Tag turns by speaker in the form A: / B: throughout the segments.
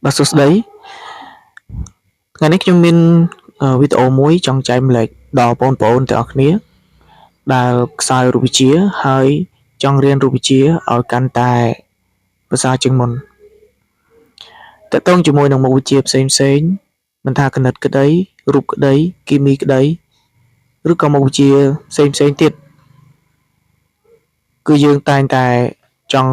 A: Bà sụt đấy, ngày nay chúng mình video muối trong trái lệch đò bồn bồn từ khía đã xài ruby chia hơi trong riêng ruby chia ở căn tạiภาษาจึงមុនតើតើជាមួយនឹងមុខវិជ្ជាផ្សេងៗមិនថាគណិតក្តីរូបក្តីគីមីក្តីឬក៏មុខវិជ្ជាផ្សេងៗទៀតគឺយើងតែងតែចង់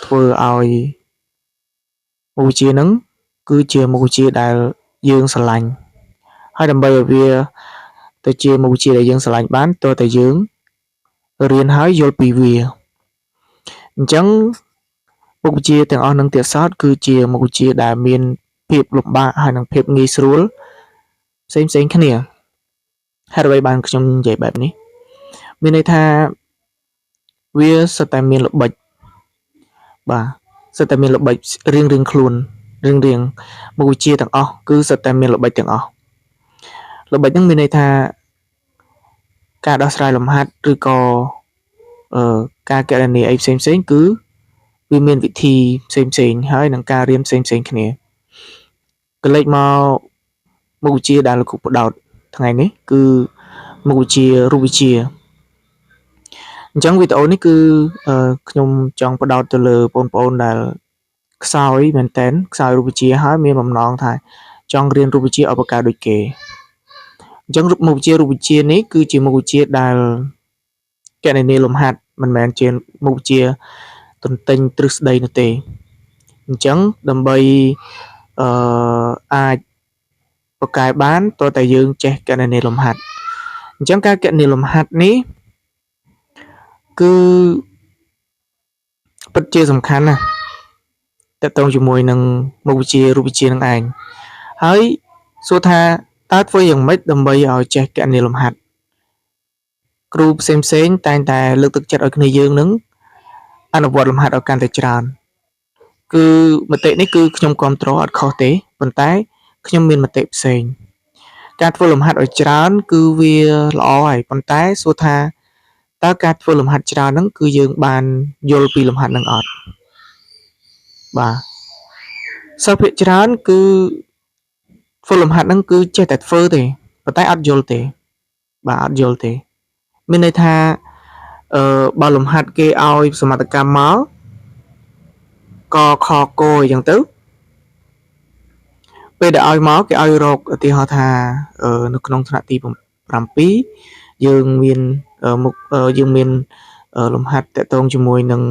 A: ធ្វើឲ្យមុខវិជ្ជាហ្នឹងគឺជាមុខវិជ្ជាដែលយើងស្រឡាញ់ហើយដើម្បីឲ្យវាទៅជាមុខវិជ្ជាដែលយើងស្រឡាញ់បានតើតែយើងរៀនហើយយល់ពីវាអញ្ចឹងមុខវិជ្ជាទាំងអស់នឹងទៀតសោតគឺជាមុខវិជ្ជាដែលមានភាពលំបាកហើយនិងភាពងាយស្រួលផ្សេងៗគ្នាហេតុអ្វីបានខ្ញុំនិយាយបែបនេះមានន័យថាវាសុទ្ធតែមានល្បិចបាទសុទ្ធតែមានល្បិចរៀងៗខ្លួនរៀងៗមុខវិជ្ជាទាំងអស់គឺសុទ្ធតែមានល្បិចទាំងអស់ល្បិចហ្នឹងមានន័យថាការដោះស្រាយលំហាត់ឬក៏ការកណនាអីផ្សេងៗគឺវាមានវិធីផ្សេងៗហើយនឹងការរៀនផ្សេងៗគ្នាកលេចមកមុខវិជ្ជាដែលលោកគ្រូផ្ដោតថ្ងៃនេះគឺមុខវិជ្ជារូបវិទ្យាអញ្ចឹងវីដេអូនេះគឺខ្ញុំចង់ផ្ដោតទៅលើបងប្អូនដែលខ្សោយមែនតើខ្សោយរូបវិទ្យាហើយមានបំណងថាចង់រៀនរូបវិទ្យាឲ្យប្រកែកដូចគេអញ្ចឹងមុខវិជ្ជារូបវិទ្យានេះគឺជាមុខវិជ្ជាដែលកណនាលំហាត់មិនមែនជាមុខវិជ្ជាទន្ទិញទ្រឹស្ដីនោះទេអញ្ចឹងដើម្បីអាចប្រកែកបានតើតែយើងចេះកណនាលំហាត់អញ្ចឹងការកណនាលំហាត់នេះគឺពិតជាសំខាន់ណាស់តើតើជាមួយនឹងមុខវិជ្ជារូបវិទ្យានឹងឯងហើយសួរថាតើធ្វើយ៉ាងម៉េចដើម្បីឲ្យចេះកណនាលំហាត់គ្រូផ្សេងតែងតែលើកទឹកចិត្តឲ្យគ្នាយើងនឹងអនុវត្តលំហាត់ឲ្យកាន់តែច្រើនគឺមតិនេះគឺខ្ញុំគ្រប់គ្រងអត់ខុសទេប៉ុន្តែខ្ញុំមានមតិផ្សេងការធ្វើលំហាត់ឲ្យច្រើនគឺវាល្អហើយប៉ុន្តែសួរថាតើការធ្វើលំហាត់ច្រើនហ្នឹងគឺយើងបានយល់ពីលំហាត់ហ្នឹងអត់បាទសិស្សភាគច្រើនគឺធ្វើលំហាត់ហ្នឹងគឺចេះតែធ្វើទេប៉ុន្តែអត់យល់ទេបាទអត់យល់ទេមានន័យថាបើលំហាត់គេឲ្យសមត្ថកម្មមកកខគអញ្ចឹងទៅពេលដែលឲ្យមកគេឲ្យរកឧទាហរណ៍ថានៅក្នុងថ្នាក់ទី7យើងមានលំហាត់តកតងជាមួយនឹង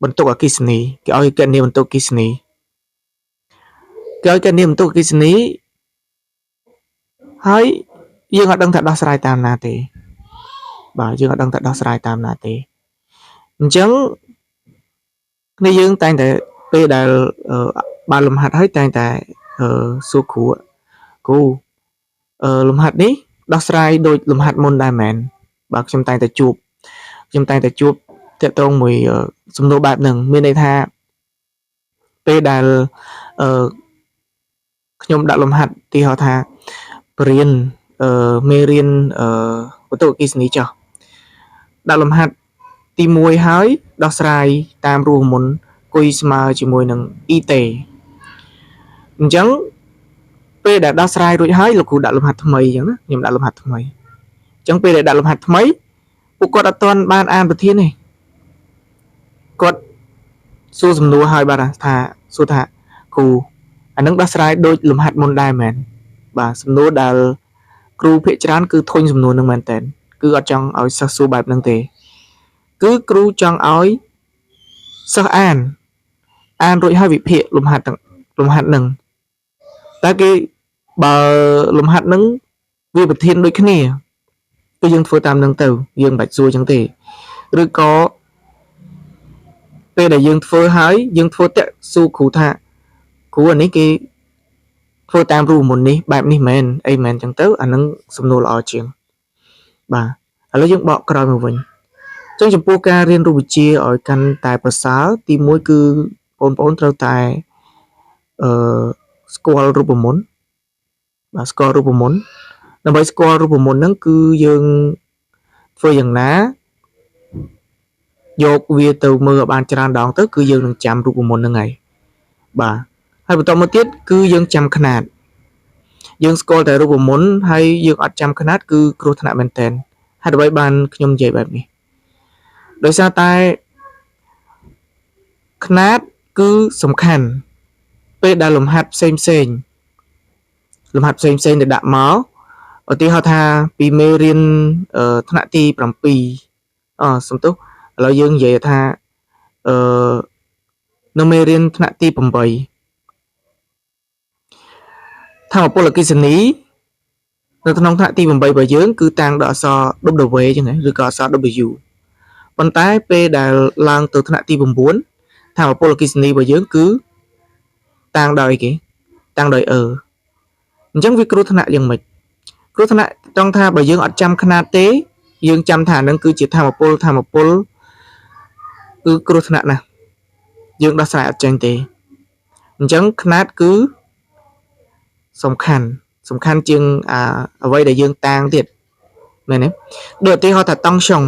A: បន្ទុកអគ្គិសនីគេឲ្យកណនាបន្ទុកអគ្គិសនីហើយយើងអត់ដឹងថាដោះស្រាយតាមណាទេបាទយើងអត់ដឹងថាដោះស្រាយតាមណាទេអញ្ចឹងគ្នាយើងតែងតែពេលដែលបានលំហាត់ហើយតែងតែសួរគ្រូលំហាត់នេះដោះស្រាយដូចលំហាត់មុនដែរមែនបាទខ្ញុំតែងតែជួបតកតងមួយសំណួរបែបហ្នឹងមានន័យថាពេលដែលខ្ញុំដាក់លំហាត់ទីហៅថាបរៀនមេរៀនបន្ទុកអគ្គិសនីចុះដាក់លំហាត់ទី1ហើយដោះស្រាយតាមរស់មុនគួយស្មើជាមួយនឹងអ៊ីតេអញ្ចឹងពេលដែលដោះស្រាយរួចហើយលោកគ្រូដាក់លំហាត់ថ្មីអញ្ចឹងណាខ្ញុំដាក់លំហាត់ថ្មីអញ្ចឹងពេលដែលដាក់លំហាត់ថ្មីពួកគាត់អត់ទាន់បានអានប្រធានទេគាត់សួរសំណួរហើយបាទថាសួរថាគ្រូអានឹងដោះស្រាយដូចលំហាត់មុនដែរមែនបាទសំណួរដែលគ្រូភាគច្រើនគឺធុញសំណួរនឹងមែនតើគឺអត់ចង់ឲ្យសិស្សសួរបែបហ្នឹងទេគឺគ្រូចង់ឲ្យសិស្សអានរួចហើយវិភាគលំហាត់ហ្នឹងតែគេបើលំហាត់ហ្នឹងវាប្រធានដូចគ្នាគឺយើងធ្វើតាមហ្នឹងទៅយើងមិនបាច់សួរចឹងទេឬក៏ពេលដែលយើងធ្វើហើយយើងធ្វើតាក់សួរគ្រូថាគ្រូអានេះគេធ្វើតាមរូបមន្តនេះបែបនេះមែនអីមែនចឹងទៅអានឹងសំណួរល្អជាងបាទឥឡូវយើងបកក្រោយមកវិញចឹងចំពោះការរៀនរូបវិទ្យាឲ្យកាន់តែប្រសើរទី1គឺបងប្អូនត្រូវតែស្គាល់រូបមន្តបាទស្គាល់រូបមន្តដើម្បីស្គាល់រូបមន្តហ្នឹងគឺយើងធ្វើយ៉ាងណាយកវាទៅមើលឲ្យបានច្រើនដងទៅគឺយើងនឹងចាំរូបមន្តហ្នឹងហើយ បាទហើយបន្តមកទៀតគឺយើងចាំຂະຫນាតយើងស្គាល់តែរូបមន្តហើយយើងអត់ចាំຂະຫນាតគឺគ្រោះថ្នាក់មែនទែនហើយដើម្បីបានខ្ញុំនិយាយបែបនេះដោយសារតែຂະຫນាតគឺសំខាន់ពេលដែលលំហាត់ផ្សេងលំហាត់ផ្សេងដែលដាក់មកឧទាហរណ៍ថាពីមេរៀនថ្នាក់ទី7សំទោសឥឡូវយើងនិយាយថានៅមេរៀនថ្នាក់ទី8ធម្មពលអគ្គិសនីនៅក្នុងថ្នាក់ទី8របស់យើងគឺតាំងដោយអក្សរ W អញ្ចឹងឬក៏អក្សរ W ប៉ុន្តែពេលដែលឡើងទៅថ្នាក់ទី9ធម្មពលអគ្គិសនីរបស់យើងគឺតាំងដោយអីគេតាំងដោយអញ្ចឹងវាគ្រោះថ្នាក់យ៉ាងម៉េចគ្រោះថ្នាក់ត្រង់ថាបើយើងអត់ចាំຂະຫນាតទេយើងចាំថាហ្នឹងគឺជាធម្មពលគឺគ្រោះថ្នាក់ណាស់យើងដោះស្រាយអត់ចេញទេអញ្ចឹងຂະຫນាតគឺសំខាន់ជាងអ្វីដែលយើងតាំងទៀតមែនទេដូចឧទាហរណ៍ថាតង់សុង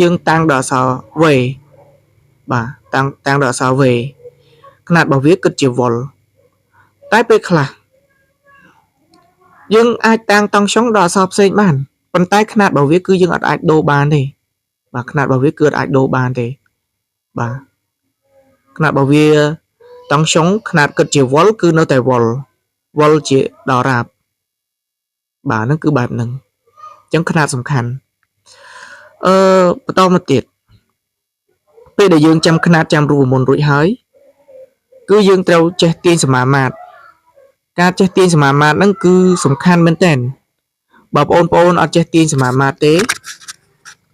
A: យើងតាំងដល់អក្សរ V បាទតាំងដល់អក្សរ V ຂະຫນាតរបស់វាគិតជាវ៉ុលតែពេលខ្លះយើងអាចតាំងតង់សុងដល់អក្សរផ្សេងបានប៉ុន្តែຂະຫນាតរបស់វាគឺយើងអត់អាចដូរបានទេបាទຂະຫນាតរបស់វាគឺអត់អាចដូរបានទេបាទຂະຫນាតរបស់វាតង់សុងຂະຫນាតគិតជាវ៉ុលគឺនៅតែវ៉ុលជាដរាបបាទហ្នឹងគឺបែបហ្នឹងអញ្ចឹងຂະຫນាតសំខាន់បន្តមកទៀតពេលដែលយើងចាំຂະຫນាតចាំរូបមន្តរួចហើយគឺយើងត្រូវចេះទាញសមាមាត្រការចេះទាញសមាមាត្រហ្នឹងគឺសំខាន់មែនតើបើបងប្អូនអត់ចេះទាញសមាមាត្រទេ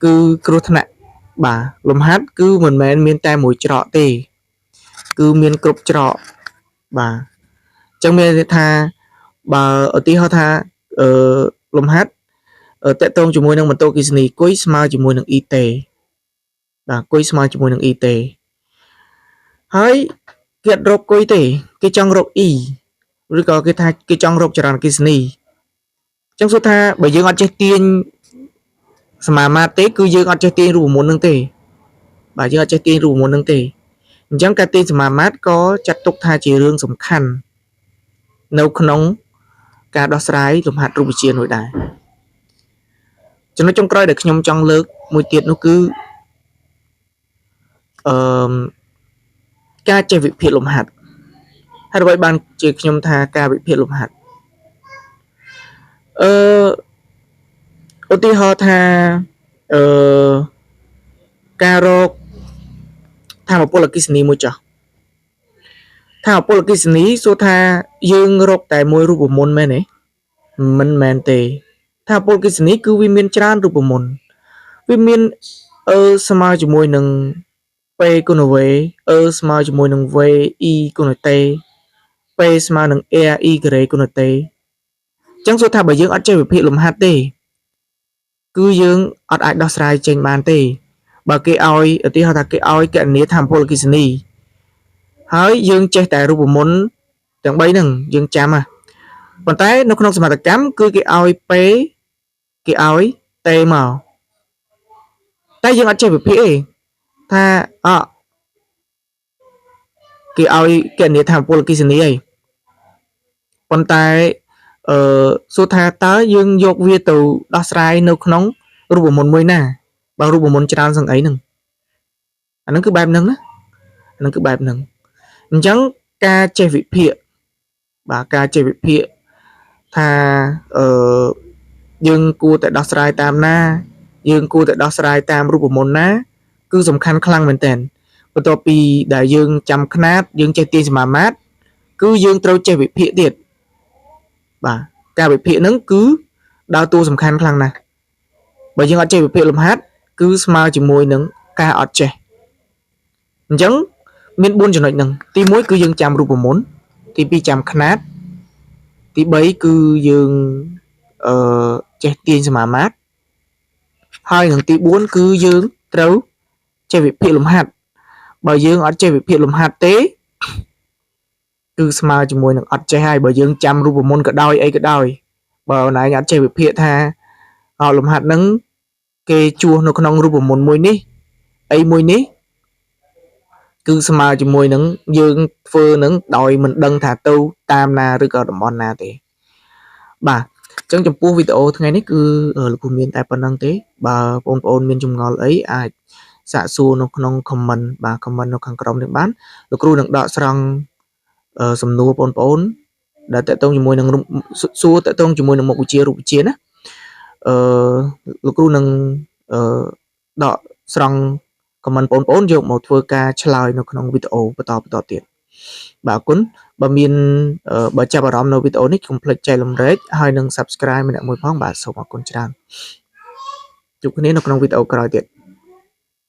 A: គឺគ្រោះថ្នាក់បាទលំហាត់គឺមិនមែនមានតែមួយច្រកទេគឺមានគ្រប់ច្រកបាទអញ្ចឹងមានន័យថាបើឧទាហរណ៍ថាលំហាត់តកតងជាមួយនឹងម៉ូតូអគ្គិសនីគុយស្មើជាមួយនឹង ET បាទគុយស្មើជាមួយនឹង ET ហើយគេអត់រកគុយទេគេចង់រក E ឬក៏គេថាគេចង់រកចរន្តអគ្គិសនីអញ្ចឹងសួរថាបើយើងអត់ចេះទាញសមាមាត្រទេគឺយើងអត់ចេះទាញរូបមន្តនឹងទេបាទយើងអត់ចេះទាញរូបមន្តនឹងទេអញ្ចឹងការទាញសមាមាត្រក៏ចាត់ទុកថាជារឿងសំខាន់នៅក្នុងការដោះស្រាយលំហាត់រូបវិទ្យាមួយដែរចំណុចចុងក្រោយដែលខ្ញុំចង់លើកមួយទៀតនោះគឺការចេះវិភាគលំហាត់ហើយអ្វីបានជាខ្ញុំថាការវិភាគលំហាត់ឧទាហរណ៍ថាការរកធម្មពលអគ្គិសនីមួយចុះធម្មពលអគ្គិសនីសួរថាយើងរកតែមួយរូបមន្តមែនទេមិនមែនទេធម្មពលអគ្គិសនីគឺវាមានច្រើនរូបមន្តវាមានស្មើជាមួយនឹង P គុណ V ស្មើជាមួយនឹង V E គុណ T P ស្មើនឹង R E ការ៉េគុណ T អញ្ចឹងសួរថាបើយើងអត់ចេះវិភាគលំហាត់ទេគឺយើងអត់អាចដោះស្រាយចេញបានទេបើគេឲ្យឧទាហរណ៍ថាគេឲ្យគណនាធម្មពលអគ្គិសនីហើយយើងចេះតែរូបមន្តទាំង3ហ្នឹងយើងចាំប៉ុន្តែនៅក្នុងសមត្ថកម្មគឺគេឲ្យ P គេឲ្យ T មកតែយើងអត់ចេះវិភាគទេថាគេឲ្យគណនាធម្មពលអគ្គិសនីអីប៉ុន្តែសួរថាតើយើងយកវាទៅដោះស្រាយនៅក្នុងរូបមន្តមួយណាបើរូបមន្តច្រើនសឹងអីហ្នឹងអាហ្នឹងគឺបែបហ្នឹងណាអាហ្នឹងគឺបែបហ្នឹងអញ្ចឹងការចេះវិភាគបាទការចេះវិភាគថាយើងគួរតែដោះស្រាយតាមណាយើងគួរតែដោះស្រាយតាមរូបមន្តណាគឺសំខាន់ខ្លាំងមែនទែនបន្ទាប់ពីដែលយើងចាំຂະຫນាតយើងចេះទាញសមាមាត្រគឺយើងត្រូវចេះវិភាគទៀតបាទការវិភាគហ្នឹងគឺដើរតួសំខាន់ខ្លាំងណាស់បើយើងអត់ចេះវិភាគលំហាត់គឺស្មើជាមួយនឹងការអត់ចេះអញ្ចឹងមាន4ចំណុចហ្នឹងទី1គឺយើងចាំរូបមន្តទី2ចាំຂະຫນាតទី3គឺយើងចេះទាញសមាមាត្រហើយនឹងទី4គឺយើងត្រូវចេះវិភាគលំហាត់បើយើងអត់ចេះវិភាគលំហាត់ទេគឺស្មើជាមួយនឹងអត់ចេះហើយបើយើងចាំរូបមន្តក៏ដោយអីក៏ដោយបើណៃអត់ចេះវិភាគថាលំហាត់ហ្នឹងគេជួសនៅក្នុងរូបមន្តមួយនេះអីមួយនេះ គឺស្មើជាមួយនឹងយើងធ្វើនឹងដោយមិនដឹងថាទៅតាមណាឬក៏តំបន់ណាទេបាទអញ្ចឹងចំពោះវីដេអូថ្ងៃនេះគឺលោកគ្រូមានតែប៉ុណ្្នឹងទេបើបងប្អូនមានចម្ងល់អីអាចសាកសួរនៅក្នុង comment បាទ comment នៅខាងក្រោមនេះបានលោកគ្រូនឹងដកស្រង់សំណួរបងប្អូនដែលតកតងជាមួយនឹងសួរតកតងជាមួយនឹងមុខវិជ្ជារូបវិទ្យាណាលោកគ្រូនឹងដកស្រង់ comment បងប្អូនយកមកធ្វើការឆ្លើយនៅក្នុងវីដេអូបន្តទៀតបាទអរគុណបើចាប់អារម្មណ៍នៅវីដេអូនេះកុំភ្លេចចែករំលែកហើយនឹង subscribe ម្នាក់មួយផងបាទសូមអរគុណច្រើនជួបគ្នានៅក្នុងវីដេអូក្រោយទៀត